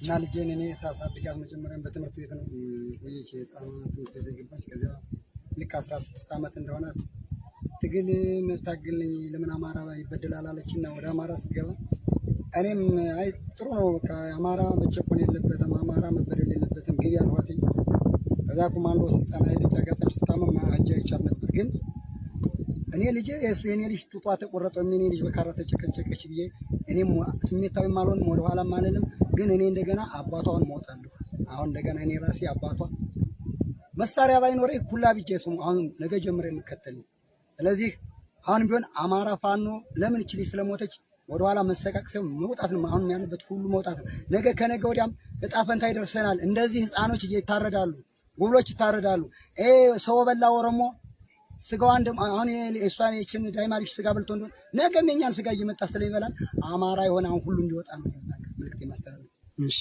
እና ልጄን እኔ ሳሳድጋት መጀመሪያ በትምህርት ቤት ነው ቆይቼ ህፃናት ትምህርት ቤት ገባች። ከዚያ ልክ 16 ዓመት እንደሆናት ትግል መታገልኝ ለምን አማራ ይበደላል አለችና ወደ አማራ ስትገባ እኔም አይ ጥሩ ነው በቃ አማራ መጨቆን የለበትም አማራ መበደል የለበትም ግቢ አልኋት። ከዛ ኮማንዶ ስልጠና ሄደች። አጋጣሚ ስታመም ሀጃ ይቻል ነበር ግን እኔ ልጄ የኔ ልጅ ጡቷ ተቆረጠው እኔ ልጅ በካራ ተጨቀጨቀች ብዬ እኔም ስሜታዊ ማልሆን ወደ ኋላ ማለንም ግን እኔ እንደገና አባቷን ሞታለሁ። አሁን እንደገና እኔ ራሴ አባቷ መሳሪያ ባይኖረኝ ኩላ ቢጄ ስሙ አሁን ነገ ጀምሬ የምከተል። ስለዚህ አሁን ቢሆን አማራ ፋኖ ለምን እቺ ልጅ ስለሞተች ወደ ኋላ መሰቃቅሰው መውጣት ነው። አሁን ያለበት ሁሉ መውጣት ነው። ነገ ከነገ ወዲያም እጣ ፈንታ ይደርሰናል። እንደዚህ ህፃኖች ይታረዳሉ፣ ጉብሎች ይታረዳሉ። ሰው በላ ኦሮሞ ስጋዋን ደም አሁን የእሷን የችን ዳይማሪሽ ስጋ በልቶ እንደሆነ ነገም የኛን ስጋ እየመጣ ስለሚበላል አማራ የሆነ አሁን ሁሉ እንዲወጣ ነው መልዕክት ማስተላለፍ። እሺ